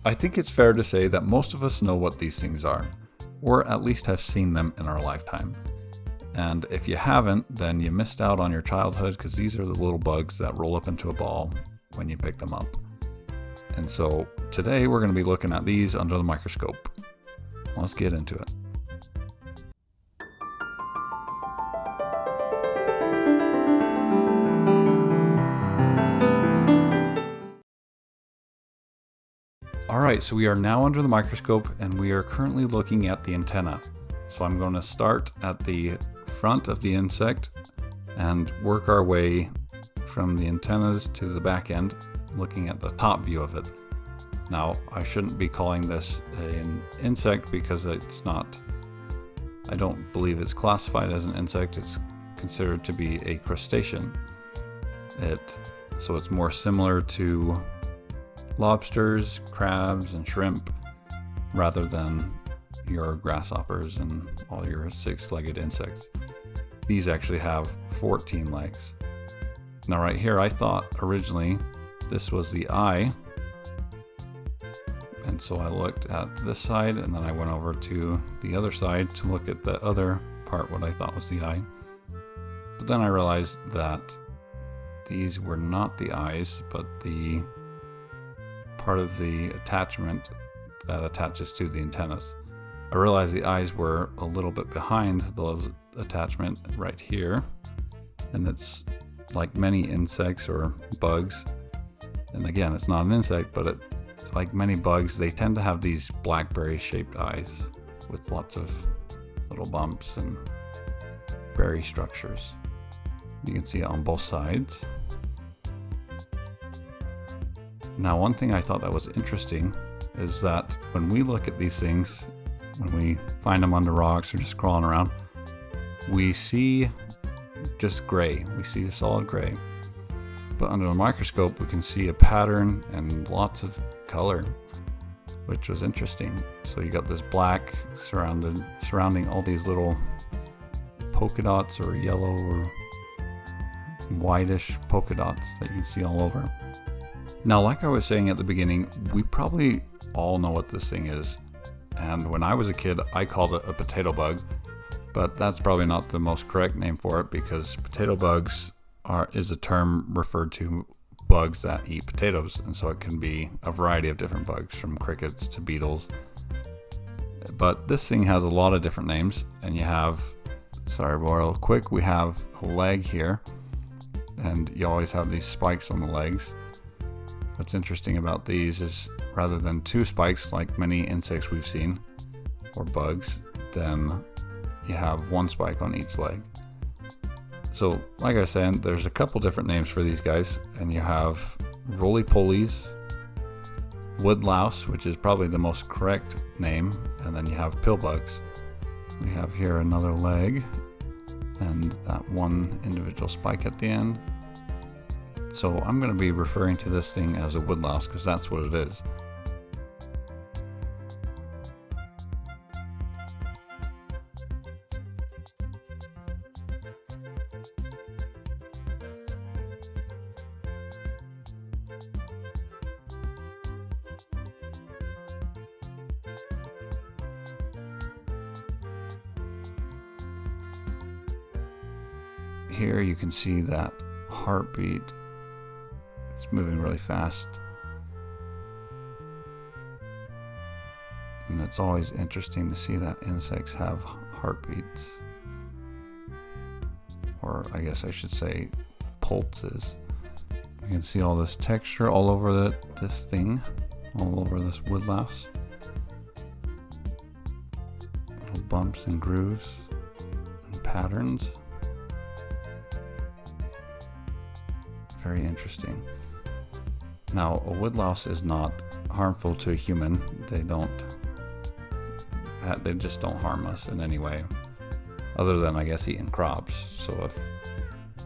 I think it's fair to say that most of us know what these things are, or at least have seen them in our lifetime. And if you haven't, then you missed out on your childhood, because these are the little bugs that roll up into a ball when you pick them up. And so today we're going to be looking at these under the microscope. Let's get into it. Alright, so we are now under the microscope and we are currently looking at the antenna. So I'm going to start at the front of the insect and work our way from the antennas to the back end, looking at the top view of it. Now, I shouldn't be calling this an insect because it's not, I don't believe it's classified as an insect. It's considered to be a crustacean. So it's more similar to lobsters, crabs, and shrimp rather than your grasshoppers and all your six-legged insects. These actually have 14 legs. Now right here, I thought originally this was the eye, and so I looked at this side and then I went over to the other side to look at the other part, what I thought was the eye. But then I realized that these were not the eyes, but the part of the attachment that attaches to the antennas. I realized the eyes were a little bit behind the attachment right here, and it's like many insects or bugs, and again, it's not an insect, but like many bugs, they tend to have these blackberry shaped eyes with lots of little bumps and berry structures. You can see it on both sides. Now, one thing I thought that was interesting is that when we look at these things, when we find them under rocks or just crawling around, we see just gray. We see a solid gray. But under the microscope, we can see a pattern and lots of color, which was interesting. So you got this black surrounding all these little polka dots or yellow or whitish polka dots that you can see all over. Now, like I was saying at the beginning, we probably all know what this thing is. And when I was a kid, I called it a potato bug, but that's probably not the most correct name for it, because potato bugs is a term referred to bugs that eat potatoes. And so it can be a variety of different bugs, from crickets to beetles. But this thing has a lot of different names, and you have, sorry, real quick, we have a leg here, and you always have these spikes on the legs. What's interesting about these is rather than two spikes like many insects we've seen, or bugs, then you have one spike on each leg. So like I was saying, there's a couple different names for these guys, and you have roly-polies, wood louse, which is probably the most correct name, and then you have pill bugs. We have here another leg and that one individual spike at the end. So I'm going to be referring to this thing as a wood louse because that's what it is. Here you can see that heartbeat. It's moving really fast. And it's always interesting to see that insects have heartbeats. Or I guess I should say pulses. You can see all this texture all over this thing, all over this wood louse. Little bumps and grooves and patterns. Very interesting. Now, a wood louse is not harmful to a human. They just don't harm us in any way, other than, I guess, eating crops. So if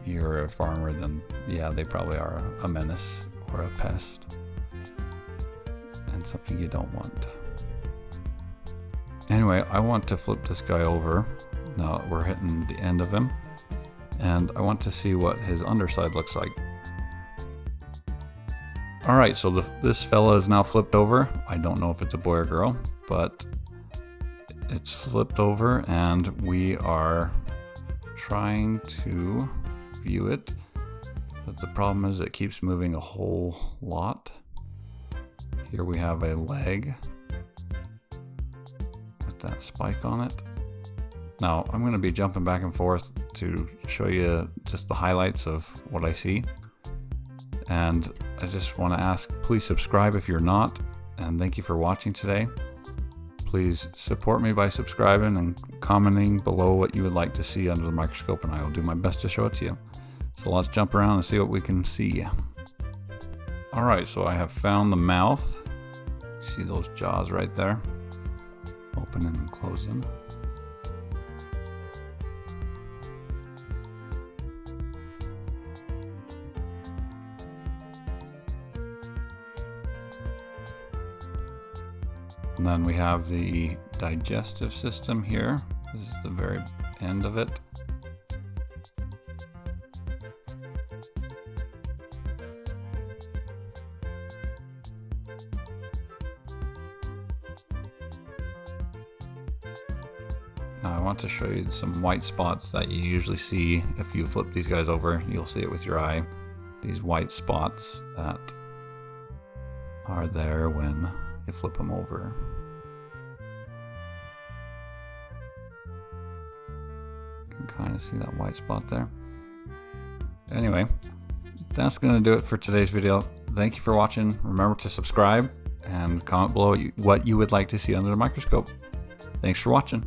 you're a farmer, then yeah, they probably are a menace or a pest and something you don't want. Anyway, I want to flip this guy over. Now we're hitting the end of him, and I want to see what his underside looks like. All right, so this fella is now flipped over. I don't know if it's a boy or girl, but it's flipped over and we are trying to view it. But the problem is it keeps moving a whole lot. Here we have a leg with that spike on it. Now I'm going to be jumping back and forth to show you just the highlights of what I see. And I just want to ask, please subscribe if you're not, and thank you for watching today. Please support me by subscribing and commenting below what you would like to see under the microscope, and I will do my best to show it to you. So let's jump around and see what we can see. Alright, so I have found the mouth. See those jaws right there? Opening and closing. And then we have the digestive system here. This is the very end of it. Now I want to show you some white spots that you usually see if you flip these guys over. You'll see it with your eye. These white spots that are there when you flip them over. You can kind of see that white spot there. Anyway, that's going to do it for today's video. Thank you for watching. Remember to subscribe and comment below what you would like to see under the microscope. Thanks for watching.